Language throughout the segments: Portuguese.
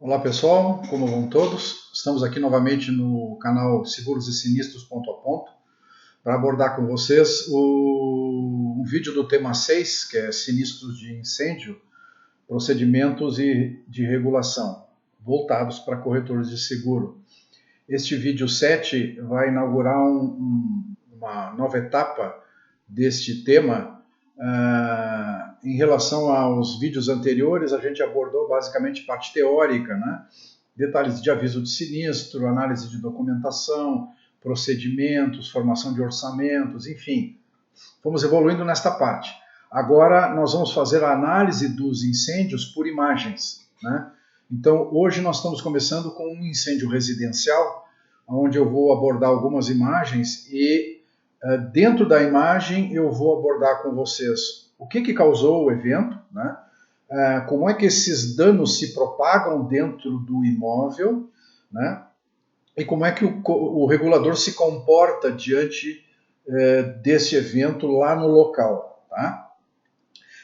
Olá pessoal, como vão todos? Estamos aqui novamente no canal Seguros e Sinistros Ponto a Ponto para abordar com vocês um vídeo do tema 6, que é Sinistros de Incêndio, Procedimentos e de Regulação, voltados para corretores de seguro. Este vídeo 7 vai inaugurar uma nova etapa deste tema. Em relação aos vídeos anteriores, a gente abordou basicamente parte teórica, né? Detalhes de aviso de sinistro, análise de documentação, procedimentos, formação de orçamentos, enfim. Fomos evoluindo nesta parte. Agora nós vamos fazer a análise dos incêndios por imagens, né? Então hoje nós estamos começando com um incêndio residencial, onde eu vou abordar algumas imagens e dentro da imagem eu vou abordar com vocês o que causou o evento, né? Como é que esses danos se propagam dentro do imóvel, né? E como é que o regulador se comporta diante desse evento lá no local. Tá?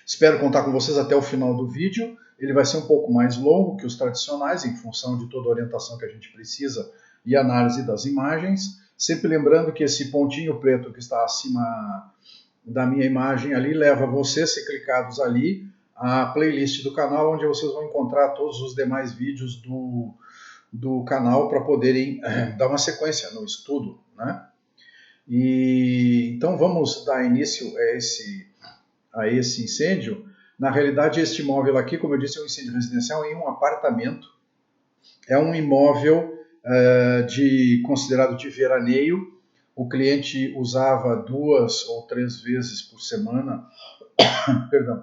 Espero contar com vocês até o final do vídeo. Ele vai ser um pouco mais longo que os tradicionais, em função de toda a orientação que a gente precisa e análise das imagens. Sempre lembrando que esse pontinho preto que está acima da minha imagem ali leva vocês, se clicados ali, a playlist do canal, onde vocês vão encontrar todos os demais vídeos do canal para poderem dar uma sequência no estudo, né? Então vamos dar início a esse incêndio. Na realidade, este imóvel aqui, como eu disse, é um incêndio residencial em um apartamento. É um imóvel considerado de veraneio. O cliente usava 2 ou 3 vezes por semana,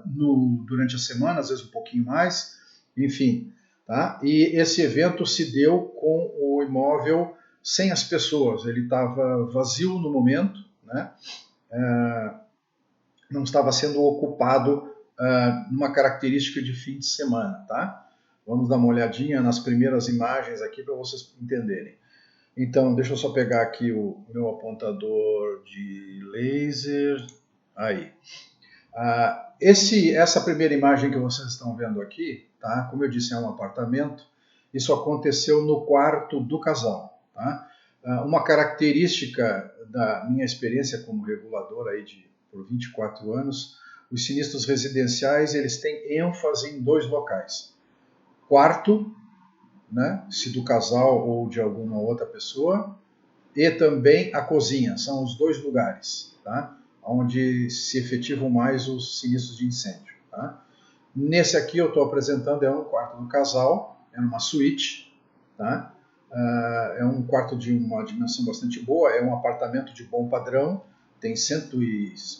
durante a semana, às vezes um pouquinho mais, enfim. Tá? E esse evento se deu com o imóvel sem as pessoas. Ele estava vazio no momento, né? Não estava sendo ocupado numa característica de fim de semana. Tá? Vamos dar uma olhadinha nas primeiras imagens aqui para vocês entenderem. Então, deixa eu só pegar aqui o meu apontador de laser. Aí. Essa primeira imagem que vocês estão vendo aqui, tá? Como eu disse, é um apartamento. Isso aconteceu no quarto do casal. Tá? Uma característica da minha experiência como regulador aí por 24 anos, os sinistros residenciais eles têm ênfase em 2 locais. Quarto, né, se do casal ou de alguma outra pessoa, e também a cozinha. São os 2 lugares, tá? Onde se efetivam mais os sinistros de incêndio. Tá? Nesse aqui eu estou apresentando é um quarto do casal, é uma suíte, tá? É um quarto de uma dimensão bastante boa, é um apartamento de bom padrão, tem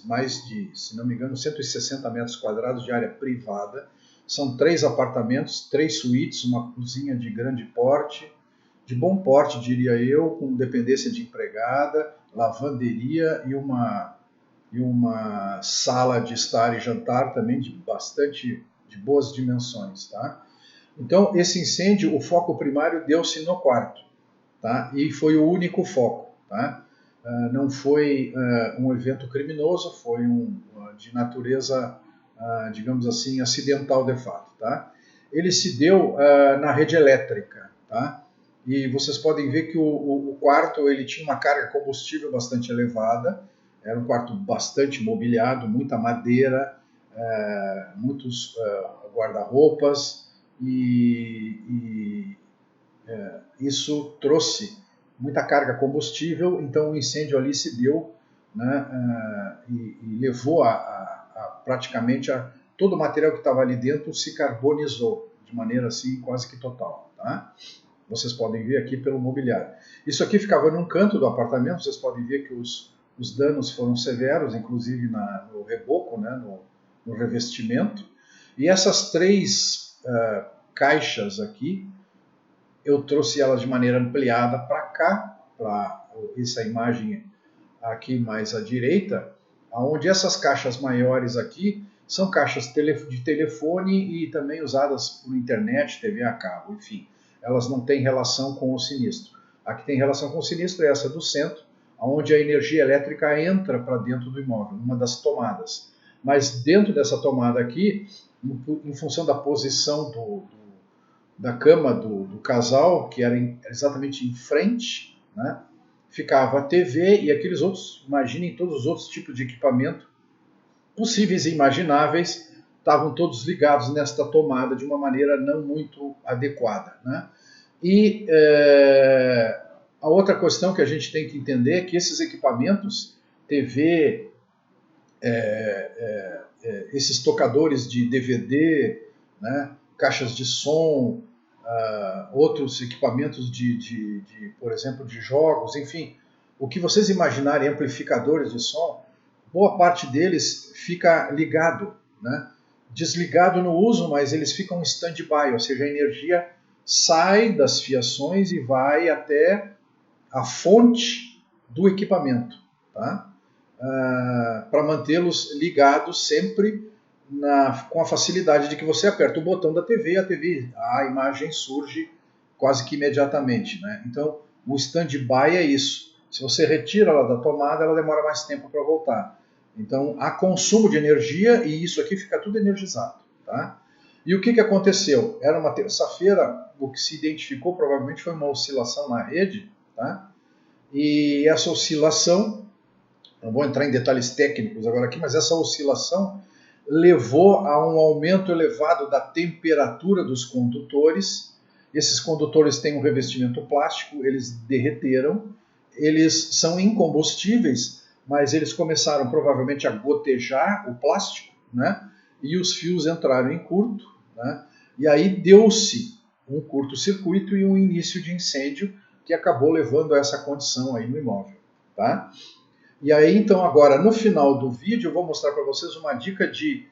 mais de, se não me engano, 160 metros quadrados de área privada. São 3 apartamentos, 3 suítes, uma cozinha de grande porte, de bom porte, diria eu, com dependência de empregada, lavanderia e uma sala de estar e jantar também de boas dimensões, tá? Então, esse incêndio, o foco primário deu-se no quarto, tá? E foi o único foco, tá? Não foi um evento criminoso, foi de natureza, digamos assim, acidental de fato, tá? Ele se deu na rede elétrica, tá? E vocês podem ver que o quarto ele tinha uma carga combustível bastante elevada, era um quarto bastante mobiliado, muita madeira, muitos guarda-roupas, e isso trouxe muita carga combustível, então o incêndio ali se deu, né, e levou praticamente todo o material que estava ali dentro se carbonizou, de maneira assim quase que total. Tá? Vocês podem ver aqui pelo mobiliário. Isso aqui ficava num canto do apartamento, vocês podem ver que os danos foram severos, inclusive no reboco, né, no revestimento. E essas 3 caixas aqui, eu trouxe elas de maneira ampliada para cá, para essa imagem aqui mais à direita, onde essas caixas maiores aqui são caixas de telefone e também usadas por internet, TV a cabo, enfim. Elas não têm relação com o sinistro. A que tem relação com o sinistro é essa do centro, onde a energia elétrica entra para dentro do imóvel, uma das tomadas. Mas dentro dessa tomada aqui, em função da posição da cama do casal, que era exatamente em frente, né, ficava a TV e aqueles outros, imaginem todos os outros tipos de equipamento possíveis e imagináveis, estavam todos ligados nesta tomada de uma maneira não muito adequada, né? E a outra questão que a gente tem que entender é que esses equipamentos, TV, esses tocadores de DVD, né, caixas de som, outros equipamentos por exemplo, de jogos, enfim, o que vocês imaginarem, amplificadores de som, boa parte deles fica ligado, né? Desligado no uso, mas eles ficam em stand-by, ou seja, a energia sai das fiações e vai até a fonte do equipamento, tá? Para mantê-los ligados sempre com a facilidade de que você aperta o botão da TV, a imagem surge quase que imediatamente, né? Então, o stand-by é isso. Se você retira ela da tomada, ela demora mais tempo para voltar. Então, há consumo de energia e isso aqui fica tudo energizado, tá? E o que aconteceu? Era uma terça-feira, o que se identificou provavelmente foi uma oscilação na rede, tá? E essa oscilação, não vou entrar em detalhes técnicos agora aqui, mas essa oscilação levou a um aumento elevado da temperatura dos condutores. Esses condutores têm um revestimento plástico, eles derreteram, eles são incombustíveis, mas eles começaram provavelmente a gotejar o plástico, né? E os fios entraram em curto, né? E aí deu-se um curto-circuito e um início de incêndio que acabou levando a essa condição aí no imóvel, tá? E aí, então, agora, no final do vídeo, eu vou mostrar para vocês uma dica de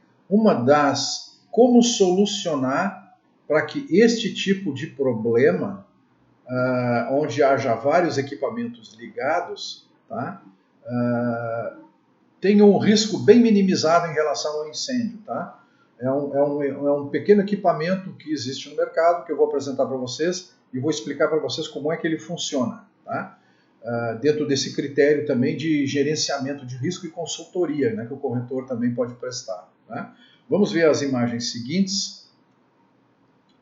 como solucionar para que este tipo de problema, onde haja vários equipamentos ligados, tá, tenha um risco bem minimizado em relação ao incêndio, tá? É um pequeno equipamento que existe no mercado, que eu vou apresentar para vocês e vou explicar para vocês como é que ele funciona, tá? Dentro desse critério também de gerenciamento de risco e consultoria, né, que o corretor também pode prestar, né? Vamos ver as imagens seguintes,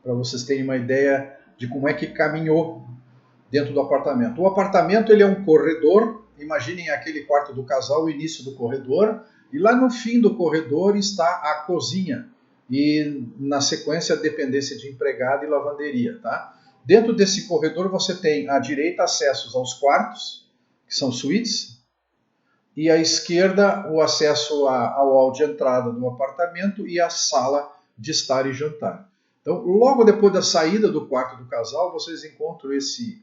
para vocês terem uma ideia de como é que caminhou dentro do apartamento. O apartamento ele é um corredor, imaginem aquele quarto do casal, o início do corredor, e lá no fim do corredor está a cozinha, e na sequência a dependência de empregado e lavanderia, tá? Dentro desse corredor você tem à direita acessos aos quartos, que são suítes, e à esquerda o acesso ao hall de entrada do apartamento e a sala de estar e jantar. Então, logo depois da saída do quarto do casal, vocês encontram esse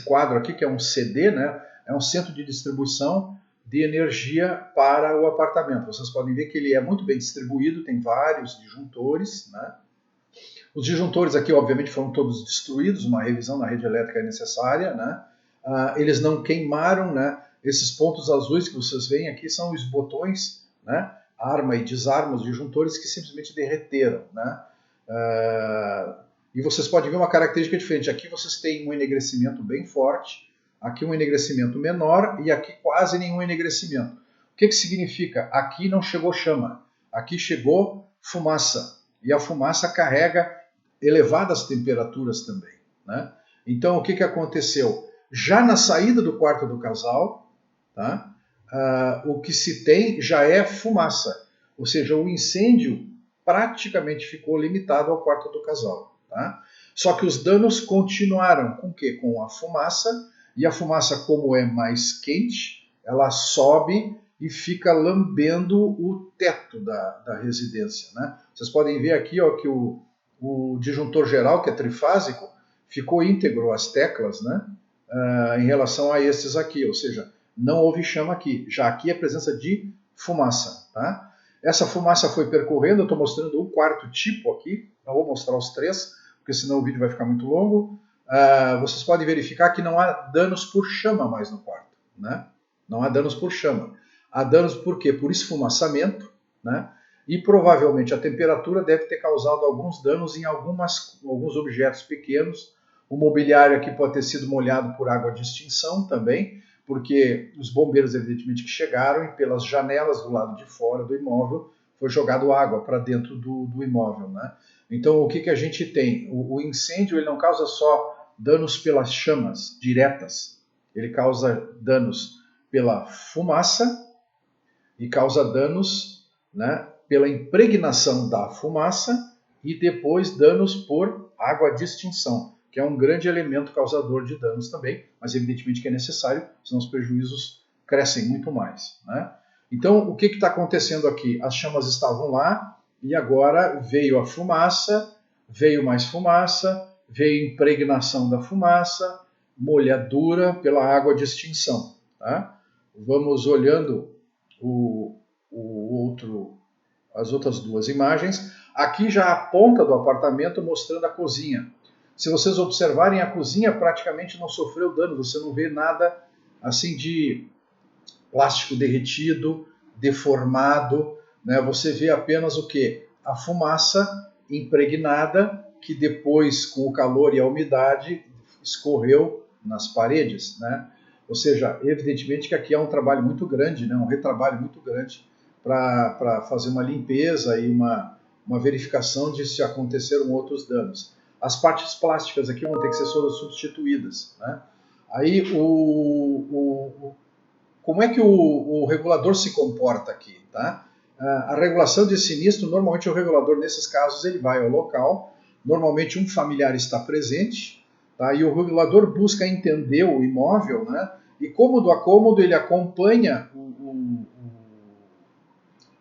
quadro aqui, que é um CD, né? É um centro de distribuição de energia para o apartamento. Vocês podem ver que ele é muito bem distribuído, tem vários disjuntores, né? Os disjuntores aqui, obviamente, foram todos destruídos, uma revisão na rede elétrica é necessária, né? Eles não queimaram, né? Esses pontos azuis que vocês veem aqui são os botões, né? Arma e desarma, os disjuntores que simplesmente derreteram, né? E vocês podem ver uma característica diferente. Aqui vocês têm um enegrecimento bem forte, aqui um enegrecimento menor e aqui quase nenhum enegrecimento. O que significa? Aqui não chegou chama, aqui chegou fumaça. E a fumaça carrega elevadas temperaturas também, né? Então, o que aconteceu? Já na saída do quarto do casal, tá? O que se tem já é fumaça, ou seja, o incêndio praticamente ficou limitado ao quarto do casal, tá? Só que os danos continuaram com o quê? Com a fumaça, e a fumaça, como é mais quente, ela sobe e fica lambendo o teto da residência, né? Vocês podem ver aqui, ó, que o disjuntor geral, que é trifásico, ficou íntegro as teclas, né? Em relação a esses aqui, ou seja, não houve chama aqui. Já aqui é a presença de fumaça, tá? Essa fumaça foi percorrendo, eu estou mostrando o quarto tipo aqui, não vou mostrar os três, porque senão o vídeo vai ficar muito longo. Vocês podem verificar que não há danos por chama mais no quarto, né? Não há danos por chama. Há danos por quê? Por esfumaçamento, né? E provavelmente a temperatura deve ter causado alguns danos em alguns objetos pequenos. O mobiliário aqui pode ter sido molhado por água de extinção também, porque os bombeiros evidentemente que chegaram e pelas janelas do lado de fora do imóvel foi jogado água para dentro do imóvel, né? Então, o que, que a gente tem? O incêndio ele não causa só danos pelas chamas diretas, ele causa danos pela fumaça e causa danos, né, pela impregnação da fumaça e depois danos por água de extinção, que é um grande elemento causador de danos também, mas evidentemente que é necessário, senão os prejuízos crescem muito mais, né? Então, o que está acontecendo aqui? As chamas estavam lá e agora veio a fumaça, veio mais fumaça, veio impregnação da fumaça, molhadura pela água de extinção, tá? Vamos olhando as outras duas imagens. Aqui já a ponta do apartamento mostrando a cozinha. Se vocês observarem, a cozinha praticamente não sofreu dano, você não vê nada assim de plástico derretido, deformado, né? Você vê apenas o quê? A fumaça impregnada que depois, com o calor e a umidade, escorreu nas paredes, né? Ou seja, evidentemente que aqui é um trabalho muito grande, né? Um retrabalho muito grande para fazer uma limpeza e uma verificação de se aconteceram outros danos. As partes plásticas aqui vão ter que ser substituídas, né? Aí, como é que o regulador se comporta aqui, tá? A regulação de sinistro, normalmente o regulador, nesses casos, ele vai ao local, normalmente um familiar está presente, tá? E o regulador busca entender o imóvel, né? E cômodo a cômodo ele acompanha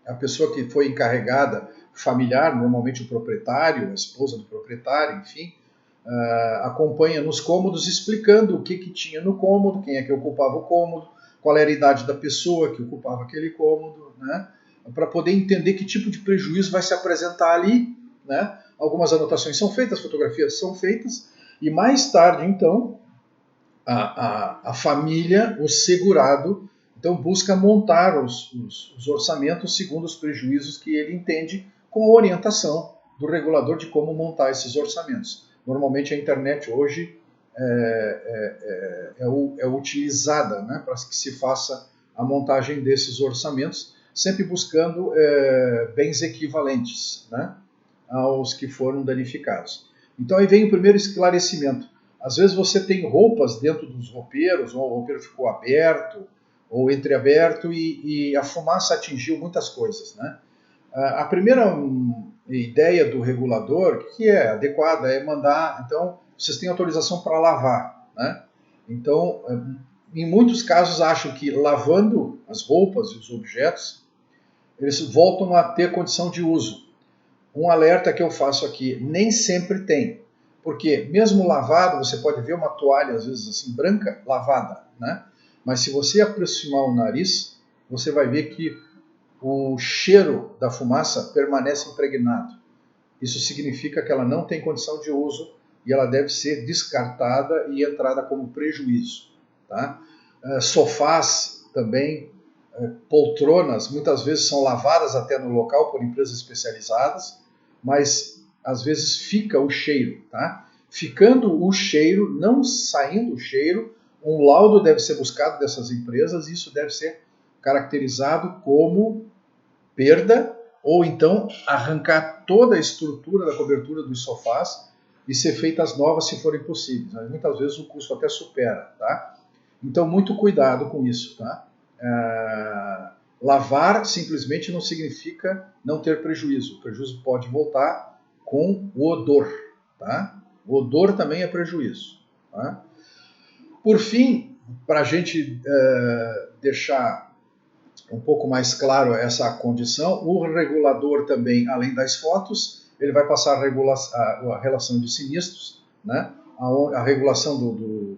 a pessoa que foi encarregada, familiar, normalmente o proprietário, a esposa do proprietário, enfim, acompanha nos cômodos explicando o que tinha no cômodo, quem é que ocupava o cômodo, qual era a idade da pessoa que ocupava aquele cômodo, né? Para poder entender que tipo de prejuízo vai se apresentar ali, né? Algumas anotações são feitas, fotografias são feitas, e mais tarde, então, a família, o segurado, então busca montar os orçamentos segundo os prejuízos que ele entende, com a orientação do regulador de como montar esses orçamentos. Normalmente a internet hoje é utilizada, né, para que se faça a montagem desses orçamentos, sempre buscando bens equivalentes, né, aos que foram danificados. Então aí vem o primeiro esclarecimento. Às vezes você tem roupas dentro dos roupeiros, ou o roupeiro ficou aberto, ou entreaberto, e a fumaça atingiu muitas coisas, né? A primeira ideia do regulador, que é adequada, é mandar, então, vocês têm autorização para lavar, né? Então, em muitos casos, acham que lavando as roupas e os objetos, eles voltam a ter condição de uso. Um alerta que eu faço aqui, nem sempre tem. Porque mesmo lavado, você pode ver uma toalha, às vezes assim, branca, lavada, né? Mas se você aproximar o nariz, você vai ver que o cheiro da fumaça permanece impregnado. Isso significa que ela não tem condição de uso e ela deve ser descartada e entrada como prejuízo, tá? Sofás também, poltronas, muitas vezes são lavadas até no local por empresas especializadas, mas às vezes fica o cheiro, tá? Ficando o cheiro, não saindo o cheiro, um laudo deve ser buscado dessas empresas e isso deve ser caracterizado como perda ou então arrancar toda a estrutura da cobertura dos sofás e ser feitas novas se forem possíveis. Mas muitas vezes o custo até supera, tá? Então muito cuidado com isso, tá? Lavar simplesmente não significa não ter prejuízo. O prejuízo pode voltar com o odor, tá? O odor também é prejuízo, tá? Por fim, para a gente deixar um pouco mais claro essa condição, o regulador também, além das fotos, ele vai passar a relação de sinistros, né? A regulação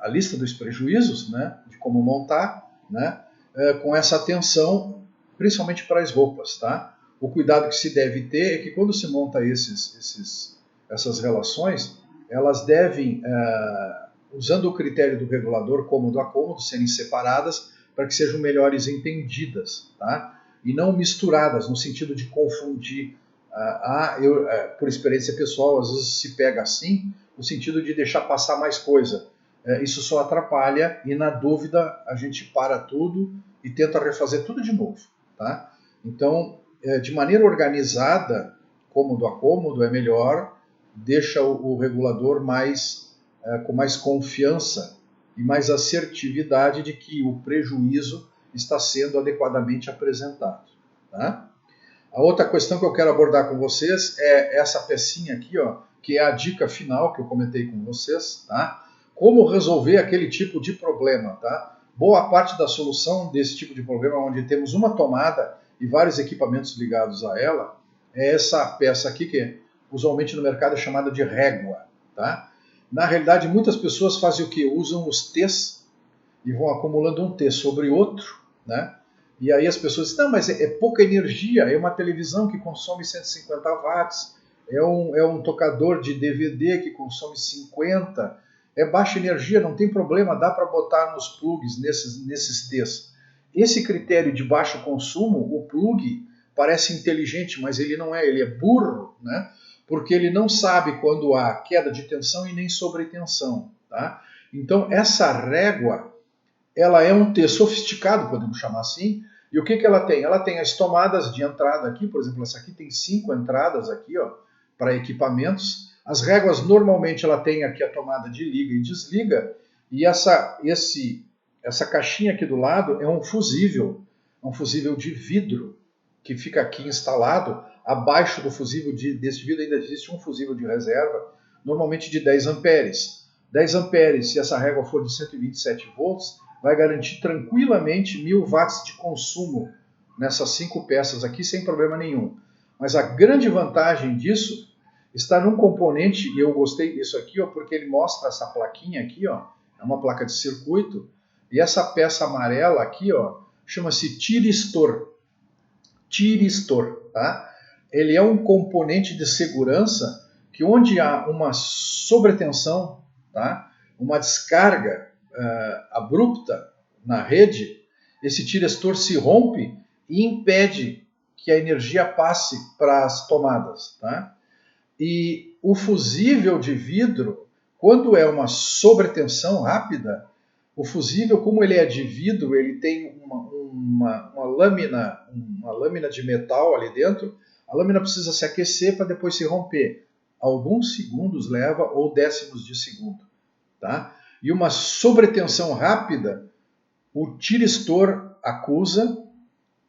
a lista dos prejuízos, né? De como montar, né? Com essa atenção, principalmente para as roupas, tá? O cuidado que se deve ter é que quando se monta essas relações, elas devem, usando o critério do regulador cômodo a cômodo, serem separadas para que sejam melhores entendidas, tá? E não misturadas, no sentido de confundir. Por experiência pessoal, às vezes se pega assim, no sentido de deixar passar mais coisa. Isso só atrapalha e, na dúvida, a gente para tudo e tenta refazer tudo de novo, tá? Então, de maneira organizada, cômodo a cômodo, é melhor, deixa o regulador com mais confiança e mais assertividade de que o prejuízo está sendo adequadamente apresentado. Tá? A outra questão que eu quero abordar com vocês é essa pecinha aqui, ó, que é a dica final que eu comentei com vocês. Tá? Como resolver aquele tipo de problema. Tá? Boa parte da solução desse tipo de problema, onde temos uma tomada e vários equipamentos ligados a ela, é essa peça aqui, que usualmente no mercado é chamada de régua. Tá? Na realidade, muitas pessoas fazem o quê? Usam os T's e vão acumulando um T sobre outro, né? E aí as pessoas dizem, não, mas é pouca energia, é uma televisão que consome 150 watts, é um tocador de DVD que consome 50, é baixa energia, não tem problema, dá para botar nos plugs, nesses T's. Esse critério de baixo consumo, o plug parece inteligente, mas ele não é, ele é burro, né? Porque ele não sabe quando há queda de tensão e nem sobretensão. Tá? Então essa régua, ela é um T sofisticado, podemos chamar assim, e o que ela tem? Ela tem as tomadas de entrada aqui, por exemplo, essa aqui tem 5 entradas aqui, ó, para equipamentos. As réguas, normalmente, ela tem aqui a tomada de liga e desliga, e essa caixinha aqui do lado é um fusível de vidro, que fica aqui instalado. Abaixo do fusível desse vidro ainda existe um fusível de reserva, normalmente de 10 amperes. 10 amperes, se essa régua for de 127 volts, vai garantir tranquilamente 1000 watts de consumo nessas 5 peças aqui, sem problema nenhum. Mas a grande vantagem disso está num componente, e eu gostei disso aqui, ó, porque ele mostra essa plaquinha aqui, ó, é uma placa de circuito, e essa peça amarela aqui, ó, chama-se tiristor. Tiristor, tá? Ele é um componente de segurança que, onde há uma sobretensão, tá? Uma descarga abrupta na rede, esse tiristor se rompe e impede que a energia passe para as tomadas. Tá? E o fusível de vidro, quando é uma sobretensão rápida, o fusível, como ele é de vidro, ele tem uma lâmina de metal ali dentro. A lâmina precisa se aquecer para depois se romper. Alguns segundos leva, ou décimos de segundo. Tá? E uma sobretensão rápida, o tiristor acusa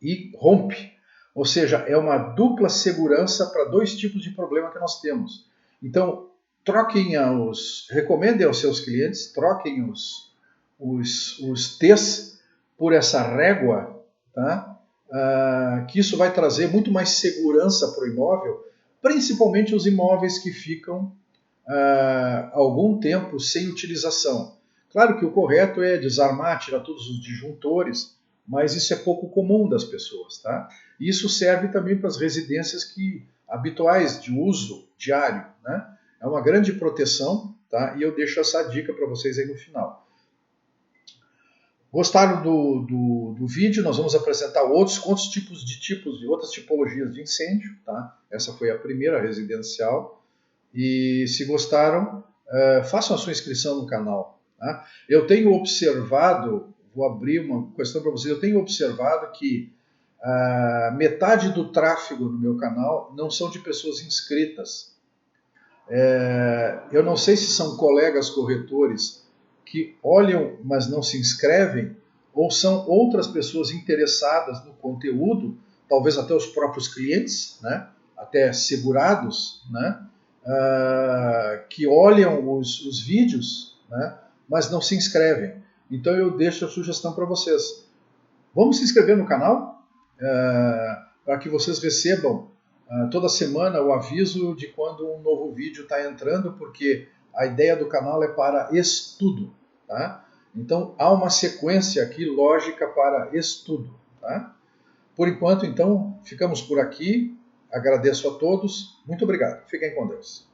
e rompe. Ou seja, é uma dupla segurança para 2 tipos de problema que nós temos. Então, recomendem aos seus clientes, troquem os T's por essa régua, tá? Que isso vai trazer muito mais segurança para o imóvel, principalmente os imóveis que ficam algum tempo sem utilização. Claro que o correto é desarmar, tirar todos os disjuntores, mas isso é pouco comum das pessoas. Tá? E isso serve também para as residências habituais de uso diário. Né? É uma grande proteção, tá? E eu deixo essa dica para vocês aí no final. Gostaram do vídeo? Nós vamos apresentar outras tipologias de incêndio. Tá? Essa foi a primeira residencial. E se gostaram, façam a sua inscrição no canal. Tá? Eu tenho observado, vou abrir uma questão para vocês, eu tenho observado que metade do tráfego no meu canal não são de pessoas inscritas. Eu não sei se são colegas corretores que olham, mas não se inscrevem, ou são outras pessoas interessadas no conteúdo, talvez até os próprios clientes, né? Até segurados, né? Que olham os vídeos, né, mas não se inscrevem. Então eu deixo a sugestão para vocês. Vamos se inscrever no canal para que vocês recebam toda semana o aviso de quando um novo vídeo está entrando, porque a ideia do canal é para estudo. Tá? Então há uma sequência aqui lógica para estudo. Tá? Por enquanto, então, ficamos por aqui. Agradeço a todos. Muito obrigado. Fiquem com Deus.